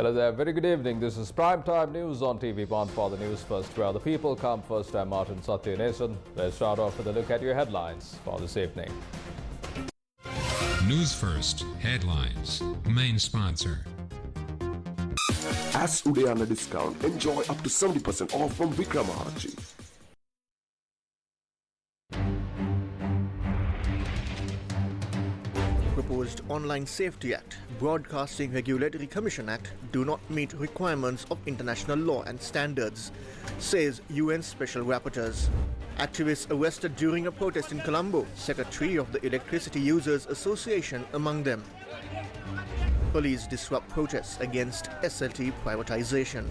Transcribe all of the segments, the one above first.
Hello there, very good evening. This is Primetime News on TV1 for the Newsfirst, where the people come first. I'm Martin Satyanesan. Let's start off with a look at your headlines for this evening. Newsfirst headlines. Main sponsor. As Udayana discount, enjoy up to 70% off from Vikramahachi. Proposed Online Safety Act, Broadcasting Regulatory Commission Act do not meet requirements of international law and standards, says UN Special Rapporteurs. Activists arrested during a protest in Colombo, Secretary of the Electricity Users Association among them. Police disrupt protests against SLT privatization.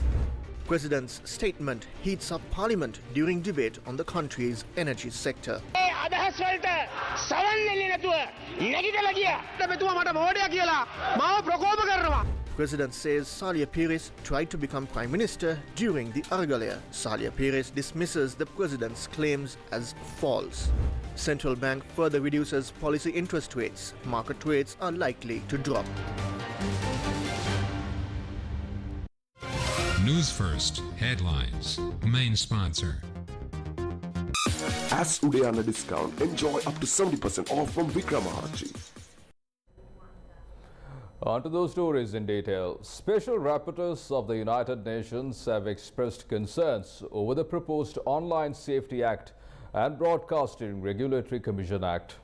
President's statement heats up parliament during debate on the country's energy sector. President says Salia Pires tried to become Prime Minister during the Argalaya. Salia Pires dismisses the president's claims as false. Central Bank further reduces policy interest rates. Market rates are likely to drop. Newsfirst headlines. Main sponsor. As Udayana discount, enjoy up to 70% off from Vikramahachi. On to those stories in detail. Special rapporteurs of the United Nations have expressed concerns over the proposed Online Safety Act and Broadcasting Regulatory Commission Act.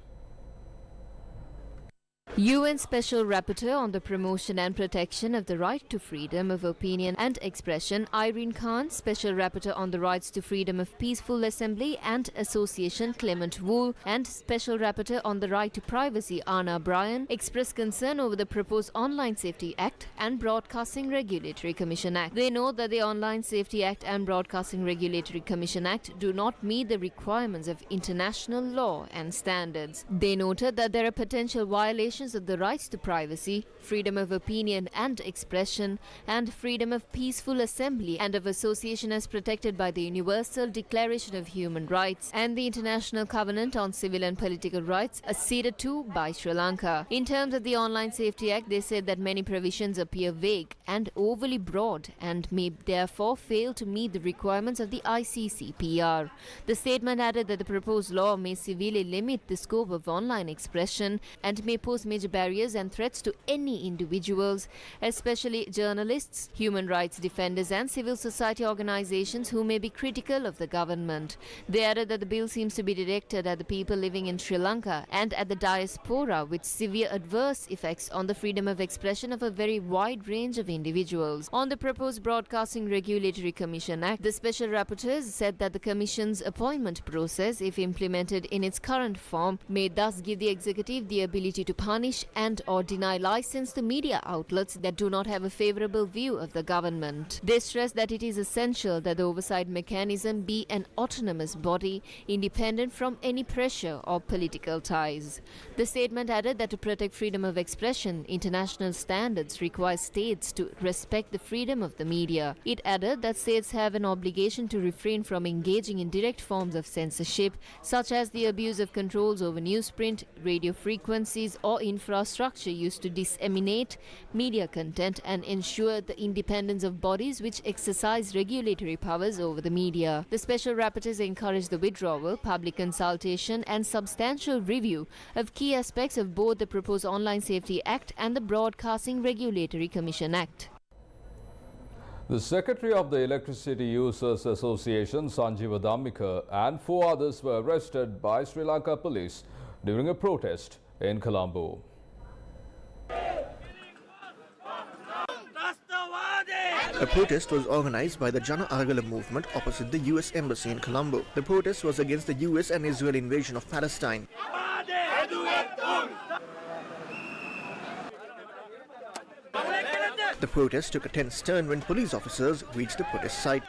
UN Special Rapporteur on the Promotion and Protection of the Right to Freedom of Opinion and Expression, Irene Khan, Special Rapporteur on the Rights to Freedom of Peaceful Assembly and Association, Clement Wool, and Special Rapporteur on the Right to Privacy, Anna Bryan, expressed concern over the proposed Online Safety Act and Broadcasting Regulatory Commission Act. They note that the Online Safety Act and Broadcasting Regulatory Commission Act do not meet the requirements of international law and standards. They noted that there are potential violations of the rights to privacy, freedom of opinion and expression, and freedom of peaceful assembly and of association as protected by the Universal Declaration of Human Rights and the International Covenant on Civil and Political Rights acceded to by Sri Lanka. In terms of the Online Safety Act, they said that many provisions appear vague and overly broad and may therefore fail to meet the requirements of the ICCPR. The statement added that the proposed law may severely limit the scope of online expression and may pose major barriers and threats to any individuals, especially journalists, human rights defenders and civil society organizations who may be critical of the government. They added that the bill seems to be directed at the people living in Sri Lanka and at the diaspora, with severe adverse effects on the freedom of expression of a very wide range of individuals. On the proposed Broadcasting Regulatory Commission Act, the special rapporteurs said that the Commission's appointment process, if implemented in its current form, may thus give the executive the ability to punish and or deny license to media outlets that do not have a favorable view of the government. They stress that it is essential that the oversight mechanism be an autonomous body, independent from any pressure or political ties. The statement added that to protect freedom of expression, international standards require states to respect the freedom of the media. It added that states have an obligation to refrain from engaging in direct forms of censorship, such as the abuse of controls over newsprint, radio frequencies or infrastructure used to disseminate media content and ensure the independence of bodies which exercise regulatory powers over the media. The special rapporteurs encouraged the withdrawal, public consultation and substantial review of key aspects of both the proposed Online Safety Act and the Broadcasting Regulatory Commission Act. The Secretary of the Electricity Users Association, Sanjeeva Dhammika, and 4 others were arrested by Sri Lanka police during a protest in Colombo. A protest was organized by the Jana Argala movement opposite the US Embassy in Colombo. The protest was against the US and Israel invasion of Palestine. The protest took a tense turn when police officers reached the protest site.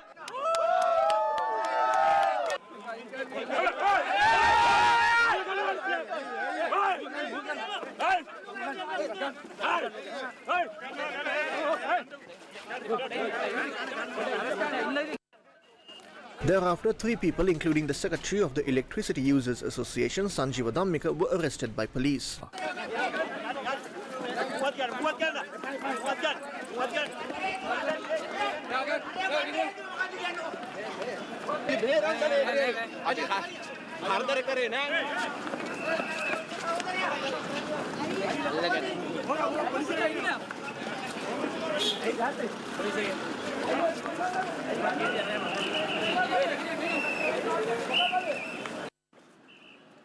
Thereafter, 3 people, including the Secretary of the Electricity Users Association, Sanjeeva Dhammika, were arrested by police.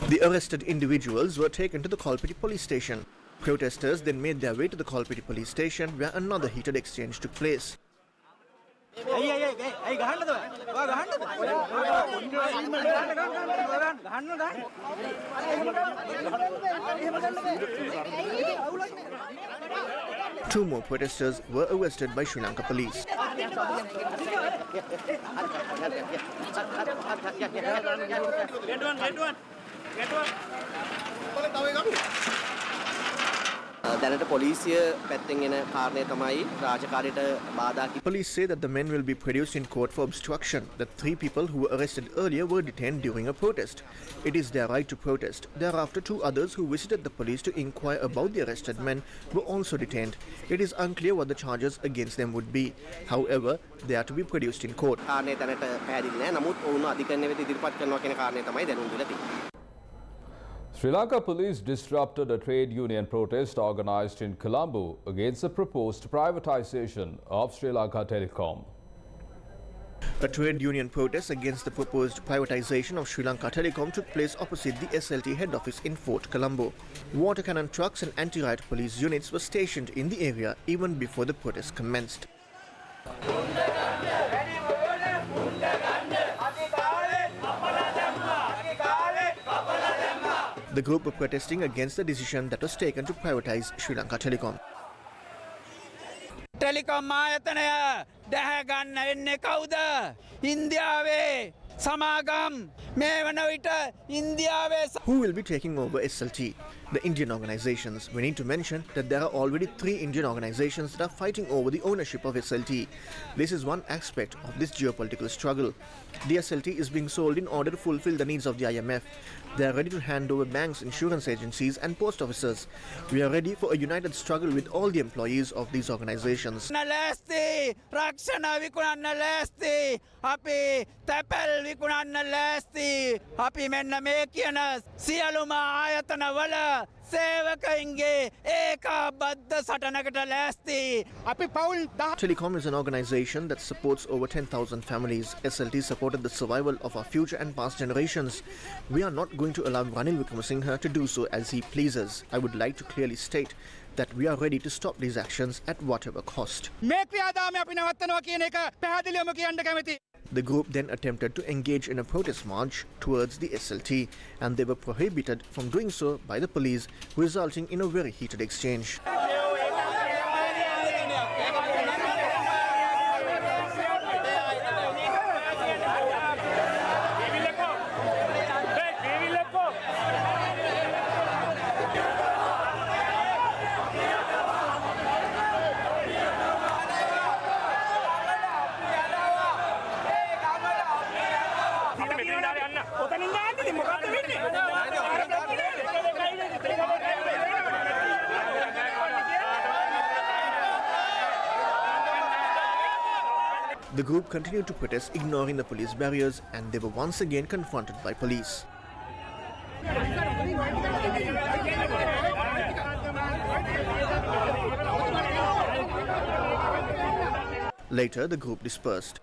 The arrested individuals were taken to the Colpity police station. Protesters then made their way to the Colpity police station, where another heated exchange took place. Two more protesters were arrested by Sri Lanka police. Police say that the men will be produced in court for obstruction. The 3 people who were arrested earlier were detained during a protest. It is their right to protest. Thereafter, 2 others who visited the police to inquire about the arrested men were also detained. It is unclear what the charges against them would be. However, they are to be produced in court. Sri Lanka police disrupted a trade union protest organized in Colombo against the proposed privatization of Sri Lanka Telecom. A trade union protest against the proposed privatization of Sri Lanka Telecom took place opposite the SLT head office in Fort Colombo. Water cannon trucks and anti-riot police units were stationed in the area even before the protest commenced. The group were protesting against the decision that was taken to privatize Sri Lanka Telecom. Telecom ආයතනය දැහැ ගන්න එන්නේ කවුද? ඉන්දියාවේ සමාගම් මේ වන විට ඉන්දියාවේ. Who will be taking over SLT? The Indian organizations. We need to mention that there are already 3 Indian organizations that are fighting over the ownership of SLT. This is one aspect of this geopolitical struggle. The SLT is being sold in order to fulfill the needs of the IMF. They are ready to hand over banks, insurance agencies and post offices. We are ready for a united struggle with all the employees of these organizations. Telecom is an organization that supports over 10,000 families. SLT supported the survival of our future and past generations. We are not going to allow Ranil Wickremesinghe to do so as he pleases. I would like to clearly state that we are ready to stop these actions at whatever cost. The group then attempted to engage in a protest march towards the SLT, and they were prohibited from doing so by the police, resulting in a very heated exchange. The group continued to protest, ignoring the police barriers, and they were once again confronted by police. Later, the group dispersed.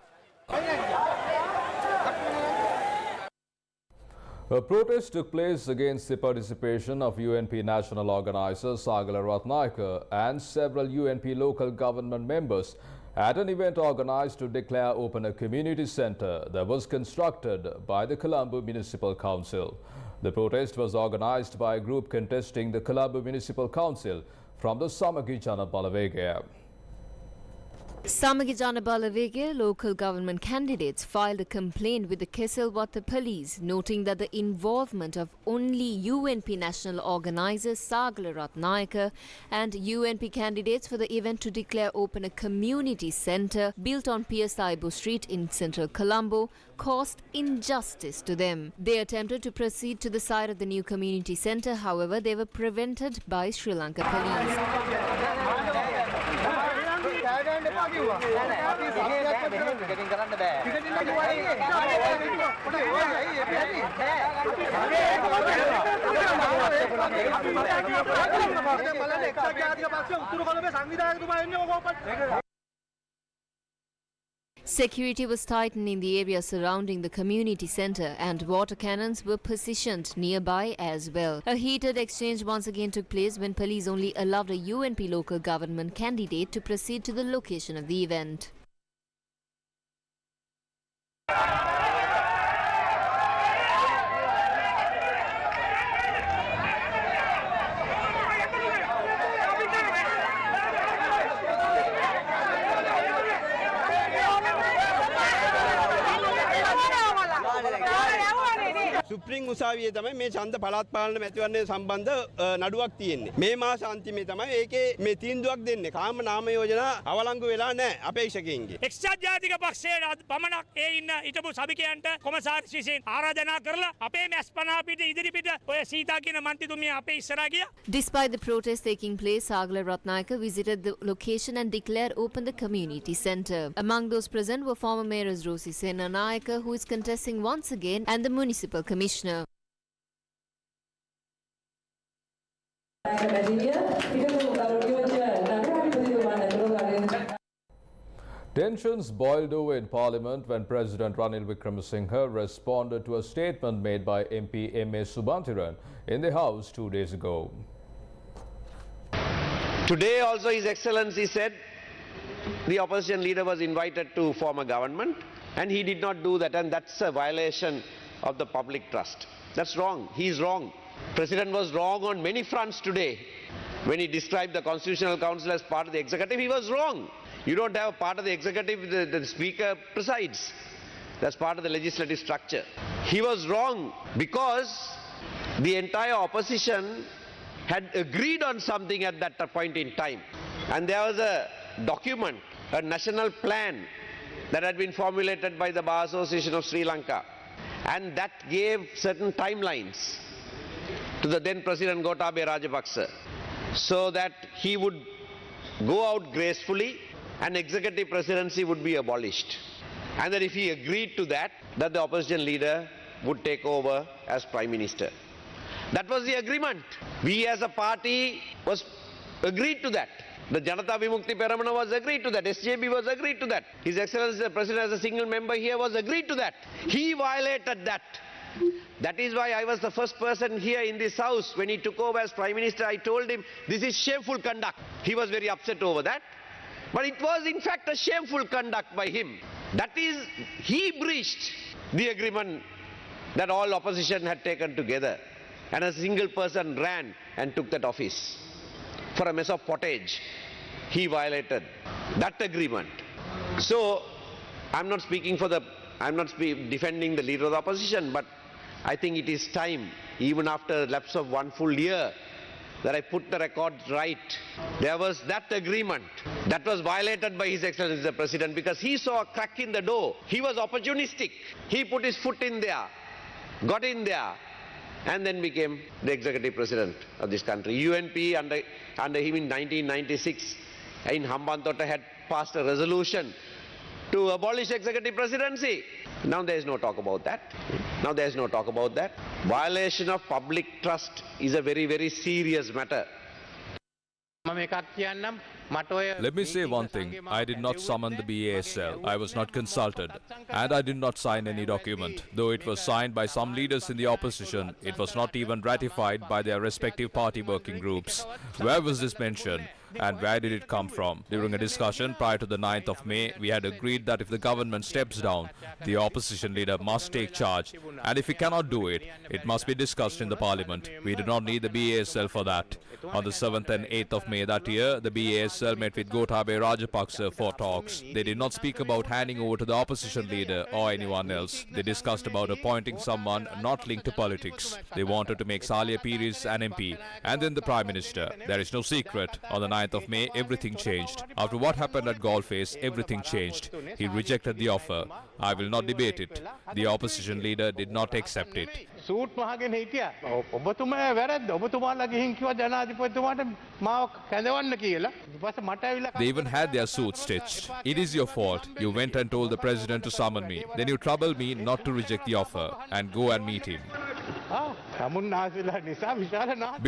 A protest took place against the participation of UNP national organizer Sagala Ratnayaka and several UNP local government members at an event organized to declare open a community center that was constructed by the Columbo Municipal Council. The protest was organized by a group contesting the Columbo Municipal Council from the Samagijana Balavege. Samagijana Balavege local government candidates filed a complaint with the Keselwatha police, noting that the involvement of only UNP national organizer Sagala Ratnayaka and UNP candidates for the event to declare open a community centre built on Piasaibo Street in central Colombo caused injustice to them. They attempted to proceed to the site of the new community centre, however they were prevented by Sri Lanka police. Security was tightened in the area surrounding the community centre and water cannons were positioned nearby as well. A heated exchange once again took place when police only allowed a UNP local government candidate to proceed to the location of the event. Supreme උසාවියේ තමයි මේ ඡන්ද පළාත් පාලන මැතිවරණය සම්බන්ධ නඩුවක් තියෙන්නේ. මේ මාස අන්තිමේ තමයි ඒකේ මේ තීන්දුවක් දෙන්නේ. කාම නාම යෝජනා අවලංගු වෙලා නැහැ අපේක්ෂකයින්ගේ. එක්සත් ජාතික පක්ෂයේ පමණක් ඒ ඉන්න හිටපු සභිකයන්ට කොමසාරිස් විසින් ආරාධනා කරලා අපේ මැස්පනා පිට ඉදිරි පිට ඔය සීතා කියන මන්ත්‍රීතුමිය අපේ ඉස්සරහා ගියා. Despite the protest taking place, Sagala Ratnayaka visited the location and declared open the community centre. Among those present were former Mayor Rosi Senanayaka, who is contesting once again, and the municipal commissioner. Tensions boiled over in Parliament when President Ranil Wickremesinghe responded to a statement made by MP M.A. Subantiran in the House 2 days ago. Today also His Excellency said the opposition leader was invited to form a government and he did not do that, and that's a violation of the public trust. That's wrong. He is wrong. President was wrong on many fronts today. When he described the Constitutional Council as part of the executive, he was wrong. You don't have a part of the executive, the speaker presides. That's part of the legislative structure. He was wrong because the entire opposition had agreed on something at that point in time. And there was a document, a national plan that had been formulated by the Bar Association of Sri Lanka. And that gave certain timelines to the then President Gotabaya Rajapaksa, so that he would go out gracefully and executive presidency would be abolished. And that if he agreed to that, that the opposition leader would take over as Prime Minister. That was the agreement. We as a party was agreed to that. The Janata Vimukti Peramana was agreed to that. SJB was agreed to that. His Excellency the President as a single member here was agreed to that. He violated that. That is why I was the first person here in this house. When he took over as Prime Minister, I told him this is shameful conduct. He was very upset over that. But it was in fact a shameful conduct by him. That is, he breached the agreement that all opposition had taken together. And a single person ran and took that office. For a mess of pottage, he violated that agreement. So, I'm not defending the leader of the opposition, but I think it is time, even after the lapse of 1 full year, that I put the record right. There was that agreement that was violated by His Excellency the President because he saw a crack in the door. He was opportunistic. He put his foot in there, got in there, and then became the executive president of this country. UNP under him in 1996 in Hambantota had passed a resolution to abolish executive presidency. Now there is no talk about that. Now there is no talk about that. Violation of public trust is a very, very serious matter. Let me say one thing. I did not summon the BASL. I was not consulted. And I did not sign any document. Though it was signed by some leaders in the opposition, it was not even ratified by their respective party working groups. Where was this mentioned? And where did it come from? During a discussion prior to the 9th of May, we had agreed that if the government steps down, the opposition leader must take charge. And if he cannot do it, it must be discussed in the parliament. We do not need the BASL for that. On the 7th and 8th of May that year, the BASL met with Gotabaya Rajapaksa for talks. They did not speak about handing over to the opposition leader or anyone else. They discussed about appointing someone not linked to politics. They wanted to make Salia Pires an MP and then the Prime Minister. There is no secret. On the 29th of May, everything changed. After what happened at Golface, everything changed. He rejected the offer. I will not debate it. The opposition leader did not accept it. Suit මහගෙන හිටියා. ඔබතුමා වැරද්ද. ඔබතුමාලා ගිහින් කිව්වා ජනාධිපතිතුමාට මාව කැඳවන්න කියලා. ඊපස්සේ මට ඇවිල්ලා They even had their suits stitched. It is your fault. You went and told the president to summon me. Then you troubled me not to reject the offer and go and meet him.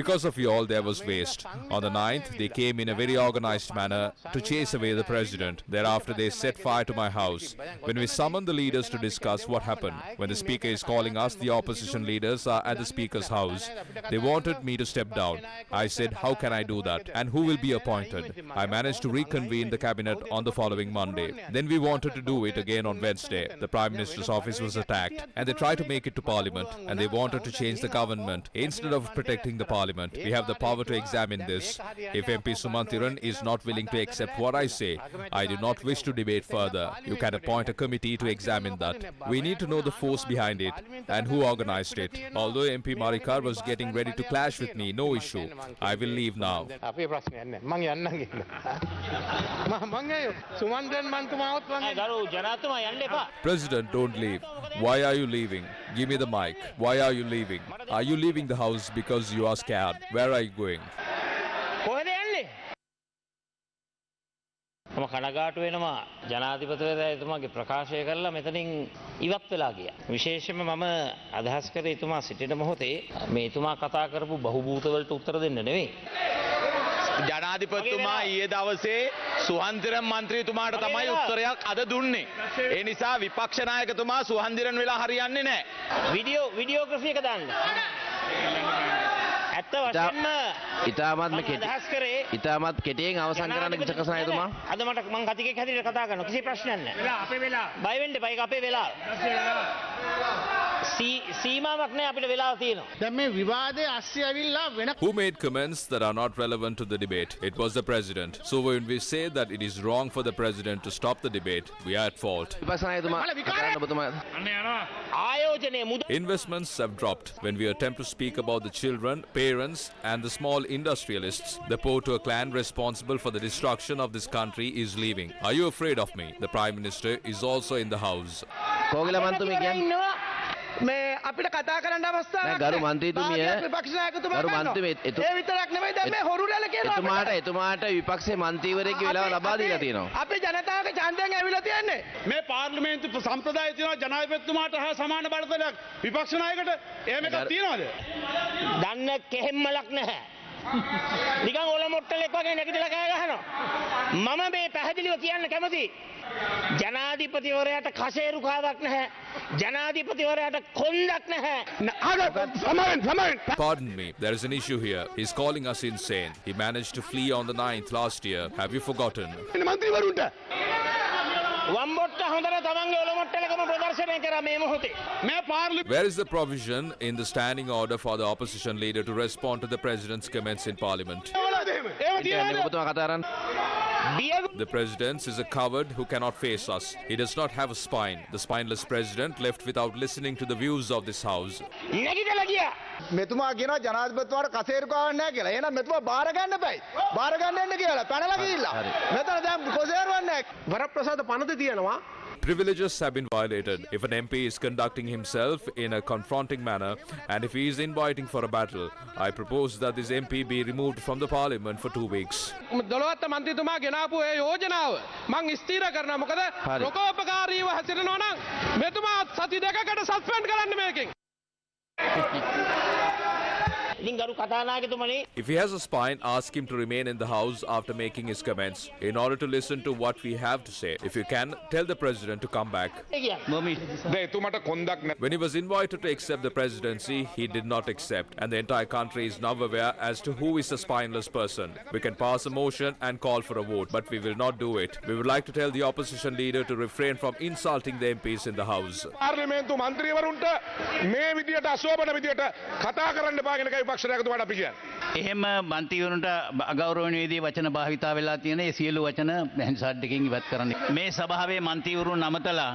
Because of you all, there was waste. On the 9th, they came in a very organized manner to chase away the president. Thereafter, they set fire to my house. When we summoned the leaders to discuss what happened, when the speaker is calling us, the opposition leaders are at the speaker's house. They wanted me to step down. I said, how can I do that? And who will be appointed? I managed to reconvene the cabinet on the following Monday. Then we wanted to do it again on Wednesday. The Prime Minister's office was attacked and they tried to make it to Parliament and they wanted to change the government. Instead of protecting the Parliament, we have the power to examine this. If MP Sumantiran is not willing to accept what I say, I do not wish to debate further. You can appoint a committee to examine that. We need to know the force behind it and who organized it. Although MP Marikar was getting ready to clash with me, no issue. I will leave now. President, don't leave. Why are you leaving? Give me the mic. Why are you leaving? Are you leaving the house because you are scared? Where are you going? මම කනගාටු වෙනවා ජනාධිපතිවරයා එතුමාගේ ප්‍රකාශය කරලා මෙතනින් ඉවත් වෙලා ගියා. විශේෂයෙන්ම මම අදහස් කරේ එතුමා සිටින මොහොතේ මේ එතුමා කතා කරපු බහුබූත වලට උත්තර දෙන්න නෙවෙයි. ජනාධිපතිතුමා ඊයේ දවසේ සුහන්තිරන් මන්ත්‍රීතුමාට තමයි උත්තරයක් අද දුන්නේ. ඒ නිසා විපක්ෂ නායකතුමා සුහන්තිරන් වෙලා හරියන්නේ නැහැ. වීඩියෝග්‍රැෆි එක දාන්න. ඇත්ත වශයෙන්ම ඉතාමත් කෙටියෙන් අවසන් කරන්න විචකසනායතුමා. අද මට මං කතිකෙක් හැටියට කතා කරනවා. කිසි ප්‍රශ්නයක් නැහැ. අපේ වෙලාව. බය වෙන්න එපා. ඒක අපේ වෙලාව. සීමාවක් නැහැ අපිට වෙලාව තියෙනවා. දැන් මේ විවාදයේ ASCII ඇවිල්ලා වෙන Who made comments that are not relevant to the debate? It was the president. So when we say that it is wrong for the president to stop the debate, we are at fault. Investments have dropped. When we attempt to speak about the children, parents and the small industrialists, the poor to a clan responsible for the destruction of this country is leaving. Are you afraid of me? The Prime Minister is also in the house. මේ අපිට කතා කරන්න අවස්ථාවක් නැහැ. ගරු මන්ත්‍රීතුමිය විපක්ෂ නායකතුමා ගරු මන්ත්‍රී ඒ විතරක් නෙවෙයි දැන් මේ හොරු රැළ කියනවා. එතුමාට විපක්ෂයේ මන්ත්‍රීවරයෙක්ගේ වෙලාව ලබා දීලා තියෙනවා. අපි ජනතාවගේ ඡන්දයෙන් ඇවිල්ලා තියන්නේ. මේ පාර්ලිමේන්තු සම්ප්‍රදාය තියෙනවා ජනාධිපතිතුමාට හා සමාන බලතලයක් විපක්ෂ නායකට එහෙම එකක් තියෙනවද? දන්න කෙහෙම්මලක් නැහැ. නිකන් ඔල මොට්ටලෙක් වගේ නැගිටලා කෑ ගහනවා. මම මේ පැහැදිලිව කියන්න කැමතියි. ජනාධිපතිවරයාට කසේරුකාවක් නැහැ. ජනාධිපතිවරයාට කොන්දක් නැහැ. Pardon me, there is an issue here. He's calling us insane. He managed to flee on the 9th last year. Have you forgotten? Where is the provision in the standing order for the opposition leader to respond to the president's comments in parliament? The president is a coward who cannot face us. He does not have a spine. The spineless president left without listening to the views of this house. මෙතුමා කියනවා ජනාධිපතිතුමාට කසේරුකාවක් නැහැ කියලා. එහෙනම් මෙතුමා බාර ගන්න බෑ. බාර ගන්න එන්න කියලා. පැනලා ගිහිල්ලා. මෙතන දැන් කසේරුවක් නැහැ. වරප්‍රසාද පනත තියෙනවා. Privileges have been violated. If an MP is conducting himself in a confronting manner and if he is inviting for a battle, I propose that this MP be removed from the parliament for 2 weeks. 12th මන්ත්‍රීතුමා ගෙනාපු ඒ යෝජනාව මං ස්ථිර කරනවා. මොකද ලෝකෝපකාරීව හැසිරෙනවා නම් මෙතුමා සති දෙකකට සස්පෙන්ඩ් කරන්න මේකෙන්. If he has a spine, ask him to remain in the house after making his comments in order to listen to what we have to say. If you can, tell the president to come back. When he was invited to accept the presidency, he did not accept, and the entire country is now aware as to who is a spineless person. We can pass a motion and call for a vote, but we will not do it. We would like to tell the opposition leader to refrain from insulting the MPs in the house. පාර්ලිමේන්තු මන්ත්‍රීවරුන්ට මේ විදියට අශෝභන විදියට කතා කරන්න එපා කියන එකයි විපක්ෂ නායකතුමාට අපි කියන්නේ. එහෙම මන්ත්‍රීවරුන්ට අගෞරවණීය වචන භාවිතා වෙලා තියෙන ඒ සියලු වචන හැන්සාඩ් එකකින් ඉවත් කරන්න. මේ සභාවේ මන්ත්‍රීවරුන් නමතලා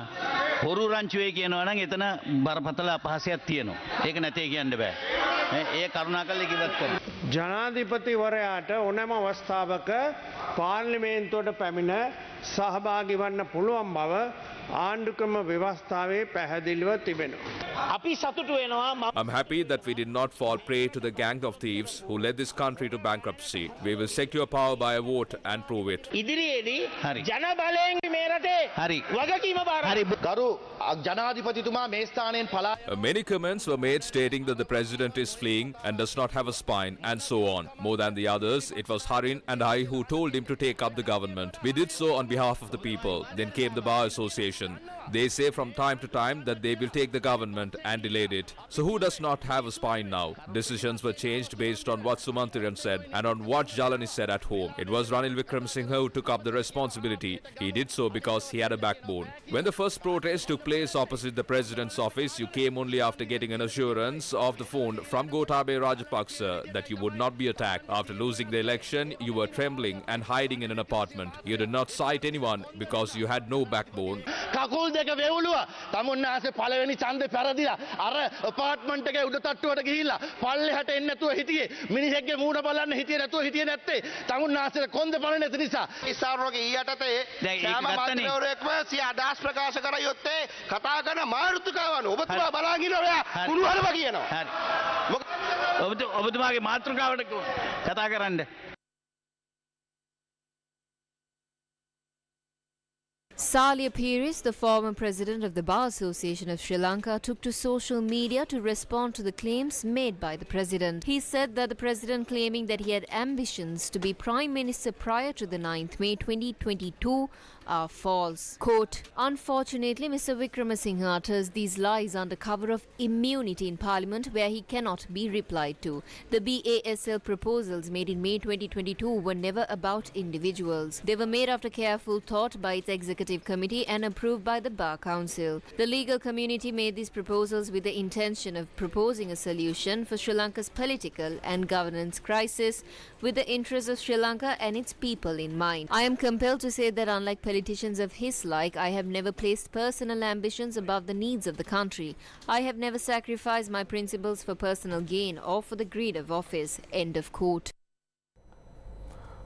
හොරු රංචුවේ කියනවා නම් එතන බරපතල අපහාසයක් තියෙනවා. ඒක නැතේ කියන්න බෑ. ඒ කරුණාකරලා ඉවත් කරන්න. ජනාධිපතිවරයාට ඕනෑම අවස්ථාවක පාර්ලිමේන්තුවට පැමිණ සහභාගී වන්න පුළුවන් බව ආණ්ඩුක්‍රම ව්‍යවස්ථාවේ පැහැදිලිව තිබෙනවා. අපි සතුටු වෙනවා. I'm happy that we did not fall prey to the gang of thieves who led this country to bankruptcy. We will secure power by a vote and prove it. ඉදිරියේදී ජන බලයෙන් මේ රටේ වගකීම බාරයි. ගරු ජනාධිපතිතුමා මේ ස්ථානයෙන් පලා Many comments were made stating that the president is fleeing and does not have a spine and so on. More than the others, it was Harin and I who told him to take up the government. We did so on behalf of the people. Then came the Bar Association. They say from time to time that they will take the government and delayed it. So who does not have a spine now? Decisions were changed based on what Sumantiran said and on what Jalani said at home. It was Ranil Wickremesinghe who took up the responsibility. He did so because he had a backbone. When the first protest took place opposite the president's office, you came only after getting an assurance of the phone from Gotabaya Rajapaksa that you would not be attacked. After losing the election, you were trembling and hiding in an apartment. You did not cite anyone because you had no backbone. කකුල් දෙක වෙවුලුවා තමුන්නාසේ පළවෙනි ඡන්දේ පෙරදිලා අර ඇපාර්ට්මන්ට් එකේ උඩ තට්ටුවට ගිහිල්ලා පල්ලෙහාට එන්න නැතුව හිටියේ මිනිහෙක්ගේ මූණ බලන්න හිටියේ නැතුව හිටියේ නැත්තේ තමුන්නාසේ කොන්ද බලන්නේ නැති නිසා ඉස්සාරෝගේ ඊයටතේ ශාම මාත්‍රවරයෙක්ම සිය අදහස් ප්‍රකාශ කර යොත්තේ කතා කරන මාතෘකාවන ඔබතුමා බලන් ඉන්න ඔයා කුණුහරුම කියනවා හරි ඔබතුමාගේ මාතෘකාවට කතා කරන්න. Salia Peiris, the former president of the Bar Association of Sri Lanka, took to social media to respond to the claims made by the president. He said that the president claiming that he had ambitions to be Prime Minister prior to the 9th May 2022 are false. Quote, unfortunately, Mr. Wickremesinghe utters these lies under cover of immunity in Parliament where he cannot be replied to. The BASL proposals made in May 2022 were never about individuals. They were made after careful thought by its executive committee and approved by the Bar Council. The legal community made these proposals with the intention of proposing a solution for Sri Lanka's political and governance crisis with the interests of Sri Lanka and its people in mind. I am compelled to say that unlike politicians of his like, I have never placed personal ambitions above the needs of the country. I have never sacrificed my principles for personal gain or for the greed of office. End of quote.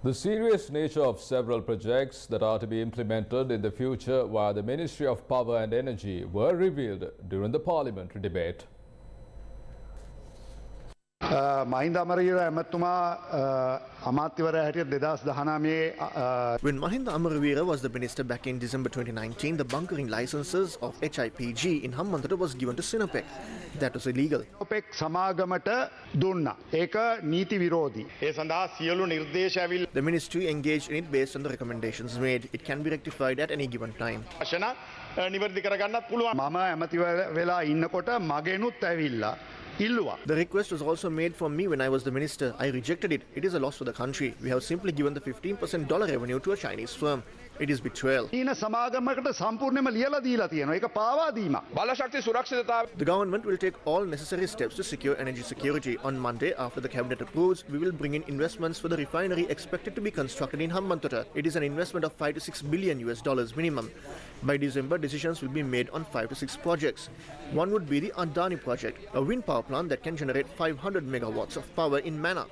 The serious nature of several projects that are to be implemented in the future via the Ministry of Power and Energy were revealed during the parliamentary debate. Mahinda Amaraweera ඇමතුමා අමාත්‍යවරයා හැටියට 2019 When Mahinda Amaraveera was the minister back in December 2019, the bunkering licenses of HIPG in Hambantota was given to Sinopec. That was illegal. OPEC සමාගමට දුන්නා. ඒක නීති විරෝධී. ඒ සඳහා සියලු නිර්දේශ ඇවිල් The ministry engaged in it based on the recommendations made. It can be rectified at any given time. නිවැරදි කරගන්නත් පුළුවන්. මම ඇමතිවර වෙලා ඉන්නකොට මගෙනුත් ඇවිල්ලා The request was also made for me when I was the minister. I rejected it. It is a loss for the country. We have simply given the $15% revenue to a Chinese firm. It is betrayal. ඊන සමාගමකට සම්පූර්ණයෙන්ම ලියලා දීලා තියෙනවා. ඒක පාවා දීම. බලශක්ති සුරක්ෂිතතාව. The government will take all necessary steps to secure energy security. On Monday, after the cabinet approves, we will bring in investments for the refinery expected to be constructed in Hambantota. It is an investment of $5 to $6 billion minimum. By December, decisions will be made on 5 to 6 projects. One would be the Adani project, a wind power plant that can generate 500 megawatts of power in Manna.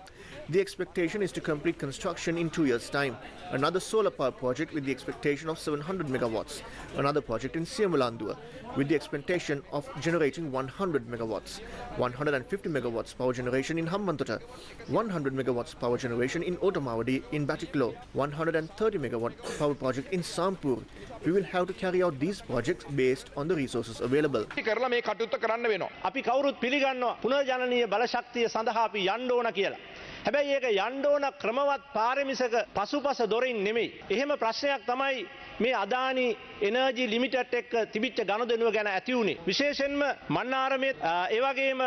The expectation is to complete construction in 2 years' time. Another solar power project with the expectation of 700 megawatts. Another project in Siamulandua with the expectation of generating 100 megawatts. 150 megawatts power generation in Hambantota. 100 megawatts power generation in Otamawadi in Batiklo. 130 megawatt power project in Sampur. We will have to carry out these projects based on the resources available. කරලා මේ කටයුත්ත කරන්න වෙනවා. අපි කවුරුත් පිළිගන්නවා පුනර්ජනනීය බලශක්තිය සඳහා අපි යන්න ඕන කියලා. හැබැයි ඒක යන්න ඕන ක්‍රමවත් පාරමිසක පසුපස දොරින් නෙමෙයි. එහෙම ප්‍රශ්නයක් තමයි මේ අදානි එනර්ජි ලිමිටඩ් එක්ක තිබිච්ච ගනුදෙනුව ගැන ඇති වුණේ. විශේෂයෙන්ම මන්නාරමේ ඒ වගේම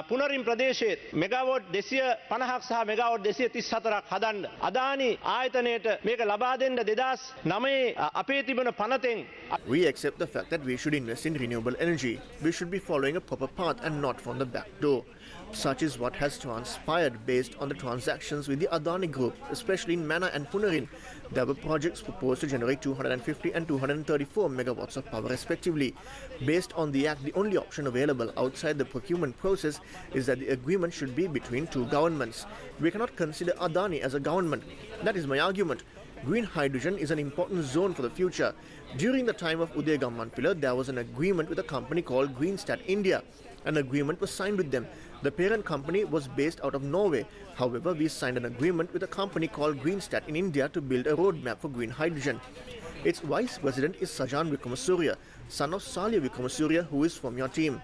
පුනරින් ප්‍රදේශයේ මෙගාවොට් 250ක් සහ මෙගාවොට් 234ක් හදන්න අදානි ආයතනයට මේක ලබා දෙන්න 2009 අපේ තිබෙන පනතෙන්. We accept the fact that we should invest in renewable energy. We should be following a proper path and not from the back door. Such is what has transpired based on the transactions with the Adani Group, especially in Mana and Punarin. There were projects proposed to generate 250 and 234 megawatts of power respectively. Based on the Act, the only option available outside the procurement process is that the agreement should be between two governments. We cannot consider Adani as a government. That is my argument. Green hydrogen is an important zone for the future. During the time of Uday Gammanpilla, there was an agreement with a company called Greenstat India. An agreement was signed with them. The parent company was based out of Norway. However, we signed an agreement with a company called Greenstat in India to build a roadmap for green hydrogen. Its vice president is Sajan Wickramasuriya, son of Salya Wickramasuriya, who is from your team.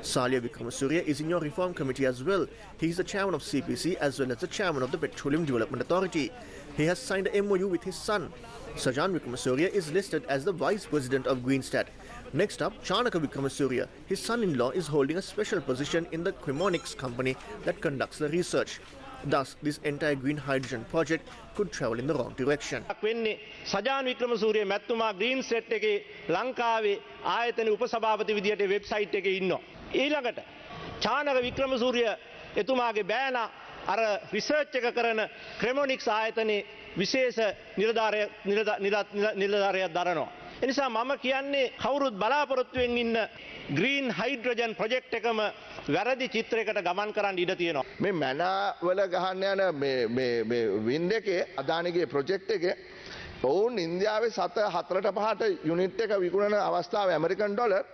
Salya Wickramasuriya is in your reform committee as well. He is the chairman of CPC as well as the chairman of the Petroleum Development Authority. He has signed a MOU with his son. Sajan Wickramasuriya is listed as the vice president of Greenstat. Next up, Chanaka Wickramasuriya. His son-in-law is holding a special position in the Chromonics company that conducts the research. Thus, this entire green hydrogen project could travel in the wrong direction. Sajan වික්‍රමසූරිය මැතිතුමා green set එකේ ලංකාවේ ආයතන උපසභාපති විදියට website එකේ ඉන්නවා. ඊළඟට චානක වික්‍රමසූරිය එතුමාගේ බෑනා අර රිසර්ච් එක කරන ක්‍රෙමොනික්ස් ආයතනයේ විශේෂ නිලධාරියක් දරනවා. එනිසා මම කියන්නේ කවුරුත් බලාපොරොත්තුවෙන් ඉන්න ග්‍රීන් හයිඩ්‍රජන් ප්‍රොජෙක්ට් එකම වැරදි චිත්‍රයකට ගමන් කරන්න ඉඩ තියෙනවා. මේ මැනා වල ගහන්න යන මේ වින්ඩ් එකේ අදානිගේ ප්‍රොජෙක්ට් එකේ ඔවුන් ඉන්දියාවේ සත 4ට 5ට යුනිට් එක විකුණන අවස්ථාවේ ඇමරිකන් ඩොලර්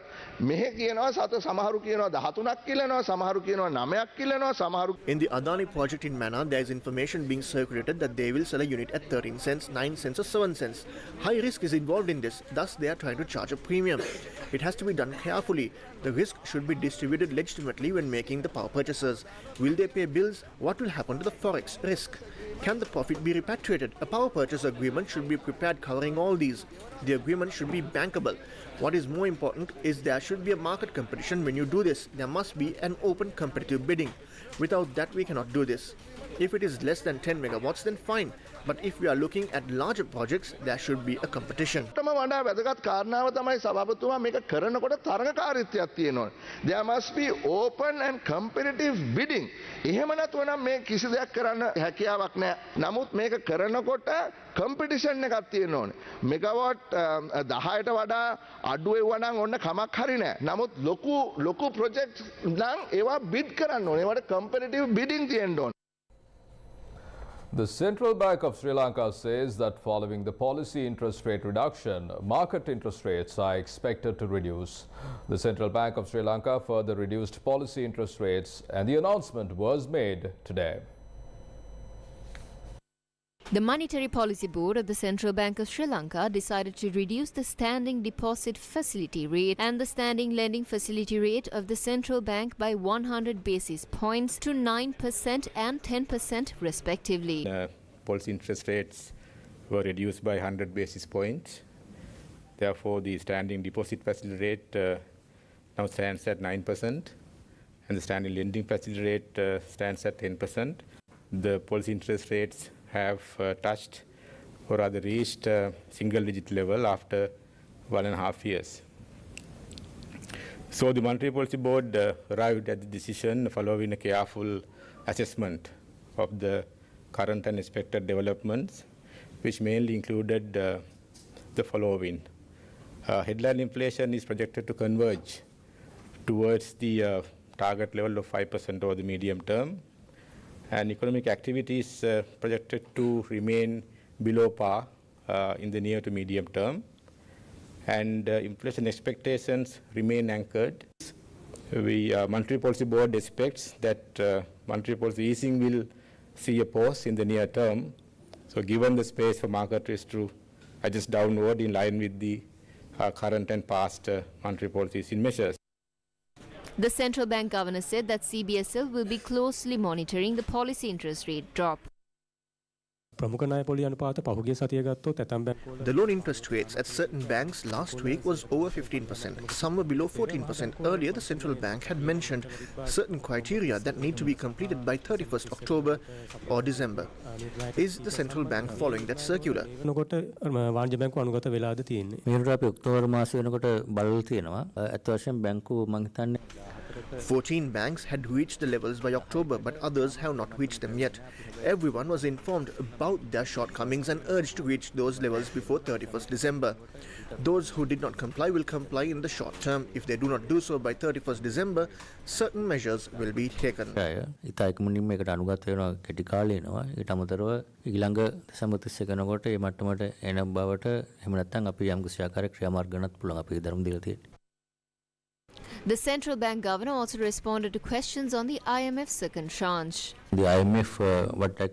මෙහෙ කියනවා සත සමහරු කියනවා 13ක් කිලනවා සමහරු කියනවා 9ක් කිලනවා සමහරු. In the Adani project in Mana, there is information being circulated that they will sell a unit at 13 cents, 9 cents or 7 cents. High risk is involved in this, thus they are trying to charge a premium. It has to be done carefully. The risk should be distributed legitimately when making the power purchases. Will they pay bills? What will happen to the forex risk? Can the profit be repatriated? A power purchase agreement should be prepared covering all these. The agreement should be bankable. What is more important is there should be a market competition when you do this. There must be an open competitive bidding. Without that, we cannot do this. If it is less than 10 megawatts, then fine. But if we are looking at larger projects, there should be a competition. There must be open and competitive bidding. එහෙම නැතුව නම් මේ කිසි දෙයක් කරන්න හැකියාවක් නැහැ. නමුත් මේක කරනකොට කම්පිටිෂන් එකක් තියෙන්න ඕනේ. මෙගාවට් 10ට වඩා අඩු වෙවුවා නම් ඔන්න කමක් හරි නැහැ. නමුත් ලොකු ප්‍රොජෙක්ට්ස් නම් ඒවා බිඩ් කරන්න ඕනේ. ඒවට කම්පිටිටිව් බිඩින් තියෙන්න ඕනේ. The Central Bank of Sri Lanka says that following the policy interest rate reduction, market interest rates are expected to reduce. The Central Bank of Sri Lanka further reduced policy interest rates and the announcement was made today. The Monetary Policy Board of the Central Bank of Sri Lanka decided to reduce the standing deposit facility rate and the standing lending facility rate of the central bank by 100 basis points to 9% and 10% respectively. Policy interest rates were reduced by 100 basis points. Therefore, the standing deposit facility rate now stands at 9% and the standing lending facility rate stands at 10%. The policy interest rates have touched or rather reached single digit level after 1.5 years. So the Monetary Policy Board arrived at the decision following a careful assessment of the current and expected developments, which mainly included the following. Headline inflation is projected to converge towards the target level of 5% over the medium term, and economic activity is projected to remain below par in the near to medium term, and inflation expectations remain anchored. The Monetary Policy Board expects that monetary policy easing will see a pause in the near term. So given the space for market risk to adjust downward in line with the current and past monetary policy easing measures. The central bank governor said that CBSL will be closely monitoring the policy interest rate drop. The loan interest rates at certain banks last week was over 15%. Some were below 14%. Earlier, the central bank had mentioned certain criteria that need to be completed by 31st October or December. Is the central bank following that circular? 14 banks had reached the levels by October, but others have not reached them yet. Everyone was informed about their shortcomings and urged to reach those levels before 31st December. Those who did not comply will comply in the short term. If they do not do so by 31st December, certain measures will be taken. ඉතා ඉක්මනින්ම මේකට අනුගත වෙනවා කෙටි කාලේ එනවා. ඊට අමතරව ඊළඟ දෙසැම්බර් 31 වෙනකොට මේ මට්ටමට එන බවට එහෙම නැත්නම් අපි යම්කිසි ආකාරයක ක්‍රියාමාර්ග ගන්නත් පුළුවන් අපි ධර්ම දීලා තියෙන්නේ. The central bank governor also responded to questions on the IMF's second tranche. The IMF,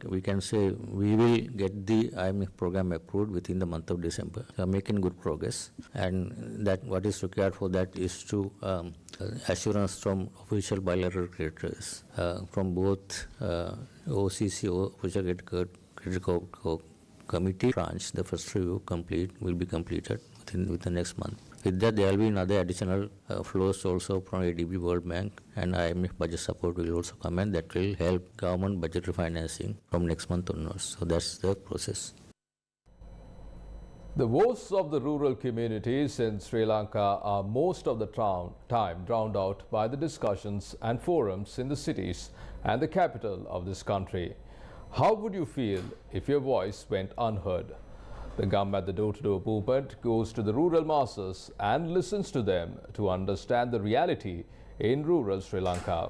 we can say, we will get the IMF program approved within the month of December. We are making good progress, and that what is required for that is to assurance from official bilateral creditors from both OCC, Official Credit Committee tranche. The first review will be completed within the next month. With that, there will be another additional flows also from ADB, World Bank, and IMF budget support will also come, and that will help government budget refinancing from next month onwards. So that's the process. The woes of the rural communities in Sri Lanka are most of the time drowned out by the discussions and forums in the cities and the capital of this country. How would you feel if your voice went unheard? The gum at the door-to-door movement goes to the rural masses and listens to them to understand the reality in rural Sri Lanka.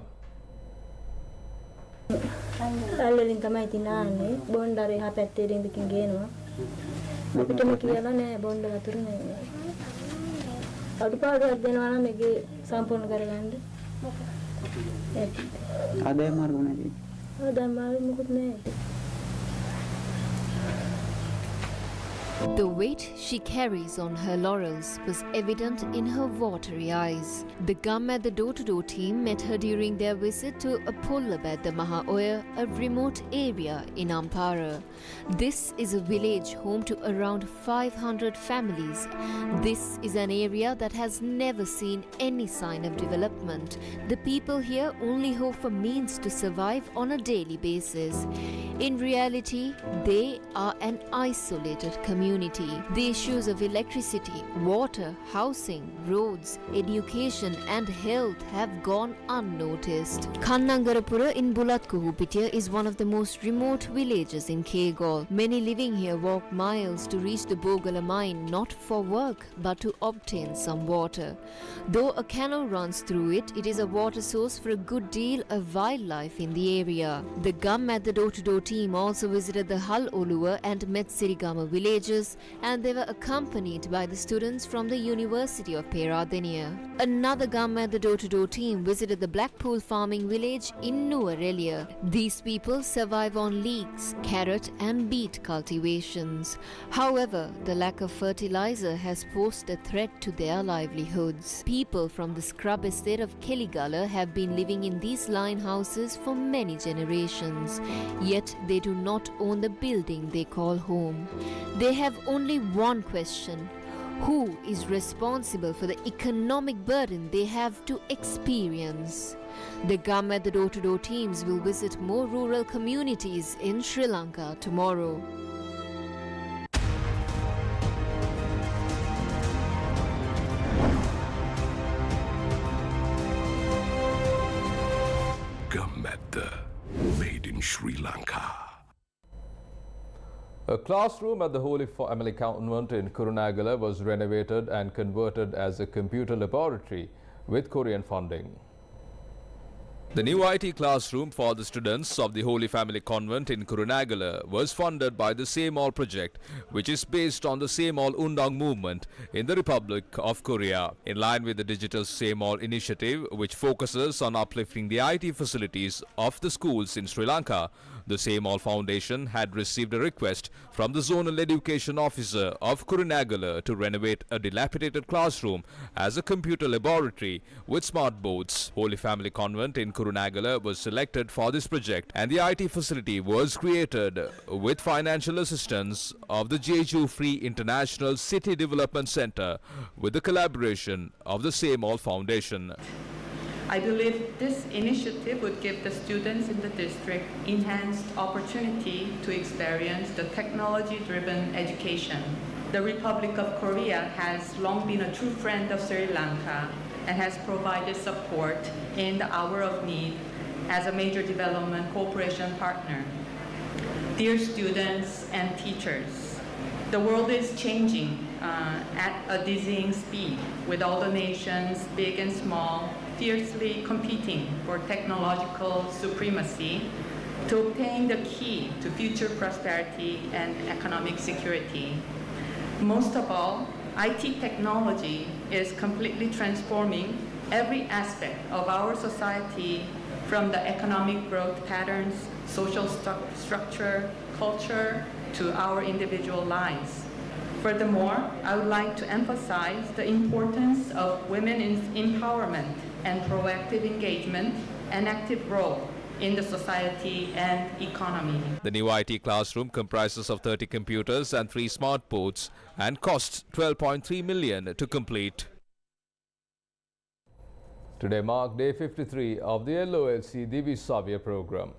The weight she carries on her laurels was evident in her watery eyes. The gum at the door-to-door team met her during their visit to Apollabad Maha Oya, a remote area in Ampara. This is a village home to around 500 families. This is an area that has never seen any sign of development. The people here only hope for means to survive on a daily basis. In reality, they are an isolated community. The issues of electricity, water, housing, roads, education and health have gone unnoticed. Kannangarapura in Bulatkuhupitiya is one of the most remote villages in Kegol. Many living here walk miles to reach the Bogala mine, not for work but to obtain some water. Though a canal runs through it, it is a water source for a good deal of wildlife in the area. The gum at the door-to-door team also visited the Hal Oluwa and Metsirigama villages, and they were accompanied by the students from the University of Peradeniya. Another gum at the door-to-door team visited the Blackpool farming village in Nuwara. These people survive on leeks, carrot and beet cultivations. However, the lack of fertilizer has posed a threat to their livelihoods. People from the scrub estate of Keligala have been living in these line houses for many generations, yet they do not own the building they call home. They have only one question: who is responsible for the economic burden they have to experience? The gum at the door-to-door teams will visit more rural communities in Sri Lanka tomorrow. Gum at the made in Sri Lanka. A classroom at the Holy Family Convent in Kurunagala was renovated and converted as a computer laboratory with Korean funding. The new IT classroom for the students of the Holy Family Convent in Kurunagala was funded by the Same All project, which is based on the Same All Undang movement in the Republic of Korea. In line with the digital Same All initiative, which focuses on uplifting the IT facilities of the schools in Sri Lanka, the Same All Foundation had received a request from the Zonal Education Officer of Kurunagala to renovate a dilapidated classroom as a computer laboratory with smart boards. Holy Family Convent in Kurunagala was selected for this project, and the IT facility was created with financial assistance of the Jeju Free International City Development Center with the collaboration of the Same All Foundation. I believe this initiative would give the students in the district enhanced opportunity to experience the technology-driven education. The Republic of Korea has long been a true friend of Sri Lanka, and has provided support in the hour of need as a major development cooperation partner. Dear students and teachers, the world is changing at a dizzying speed, with all the nations, big and small, fiercely competing for technological supremacy to obtain the key to future prosperity and economic security. Most of all, IT technology is completely transforming every aspect of our society, from the economic growth patterns, social structure, culture, to our individual lives. Furthermore, I would like to emphasize the importance of women's empowerment and proactive engagement and active role in the society and economy. The new IT classroom comprises of 30 computers and 3 smart boards and costs $12.3 million to complete. Today marked day 53 of the LOLC DAVIA program.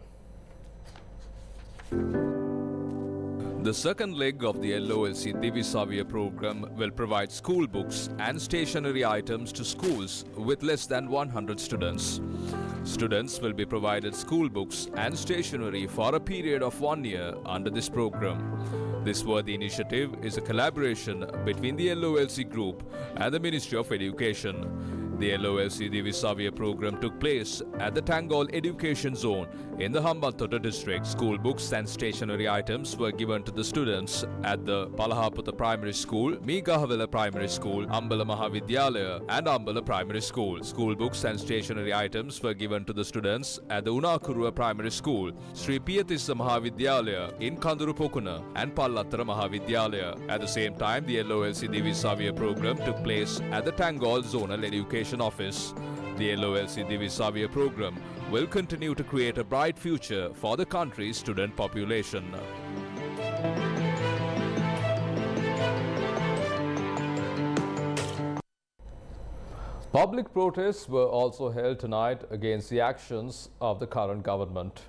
The second leg of the LOLC DAVIA program will provide school books and stationery items to schools with less than 100 students. Students will be provided school books and stationery for a period of 1 year under this program. This worthy initiative is a collaboration between the LOLC Group and the Ministry of Education. The LOLC DAVIA program took place at the Tangol Education Zone in the Hambantota district. School books and stationery items were given to the students at the Palahaputha Primary School, Meegahavela Primary School, Ambala Mahavidyalaya and Ambala Primary School. School books and stationery items were given to the students at the Unakurua Primary School, Sri Piyatissa Mahavidyalaya in Kandurupokuna and Pallattara Mahavidyalaya. At the same time, the LOLC DAVIA program took place at the Tangol Zonal Education Office. The LOLC DAVIA program will continue to create a bright future for the country's student population. Public protests were also held tonight against the actions of the current government.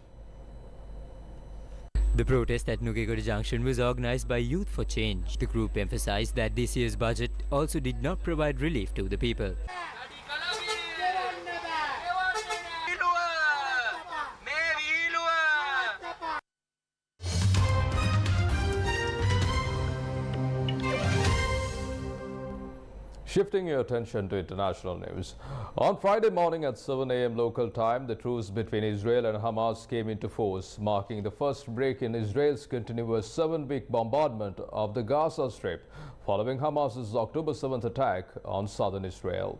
The protest at Nugegoda Junction was organized by Youth for Change. The group emphasized that this year's budget also did not provide relief to the people. Shifting your attention to international news. On Friday morning at 7 a.m. local time, the truce between Israel and Hamas came into force, marking the first break in Israel's continuous 7-week bombardment of the Gaza Strip, following Hamas's October 7th attack on southern Israel.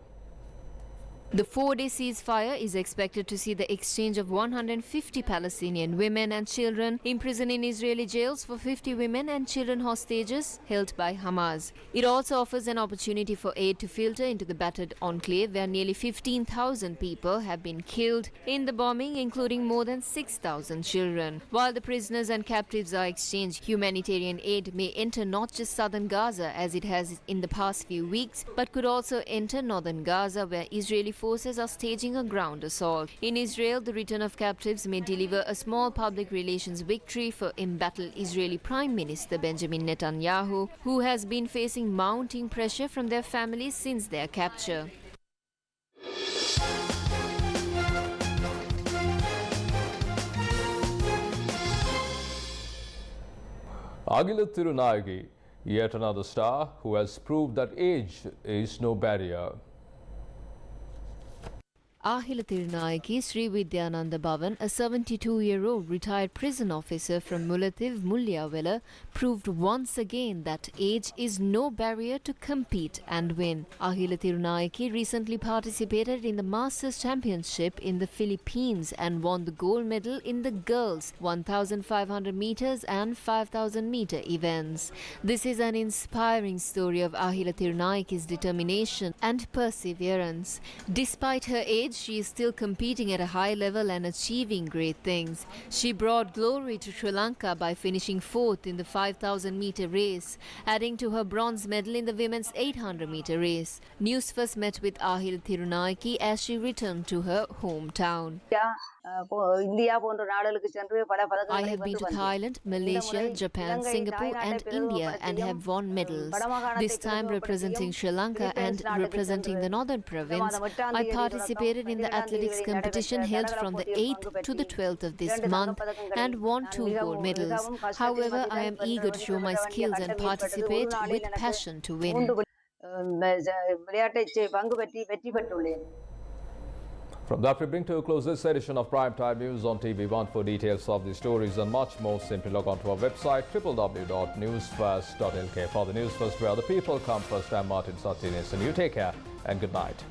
The 4-day ceasefire is expected to see the exchange of 150 Palestinian women and children imprisoned in Israeli jails for 50 women and children hostages held by Hamas. It also offers an opportunity for aid to filter into the battered enclave, where nearly 15,000 people have been killed in the bombing, including more than 6,000 children. While the prisoners and captives are exchanged, humanitarian aid may enter not just southern Gaza as it has in the past few weeks, but could also enter northern Gaza, where Israeli forces are staging a ground assault. In Israel, the return of captives may deliver a small public relations victory for embattled Israeli Prime Minister Benjamin Netanyahu, who has been facing mounting pressure from their families since their capture. Agila Tirunayagi, yet another star who has proved that age is no barrier. Ahila Tirunayaki Sri Vidyananda Bhavan, a 72-year-old retired prison officer from Mullative, Mulliyawala, proved once again that age is no barrier to compete and win. Ahila Tirunayaki recently participated in the Masters Championship in the Philippines and won the gold medal in the girls 1,500 meters and 5,000 meter events. This is an inspiring story of Ahila Tirunayaki's determination and perseverance. Despite her age, age, she is still competing at a high level and achieving great things. She brought glory to Sri Lanka by finishing 4th in the 5,000-meter race, adding to her bronze medal in the women's 800-meter race. Newsfirst met with Ahil Thirunayake as she returned to her hometown. I have been to Thailand, Malaysia, Japan, Singapore and India and have won medals. This time representing Sri Lanka and representing the northern province, I participated in the athletics competition held from the 8th to the 12th of this month and won 2 gold medals. However, I am eager to show my skills and participate with passion to win. From that, we bring to a close this edition of Primetime News on TV1. For details of the stories and much more, simply log on to our website www.newsfirst.lk. For the Newsfirst, where the people come first, I'm Martin Satyanis, and you take care and good night.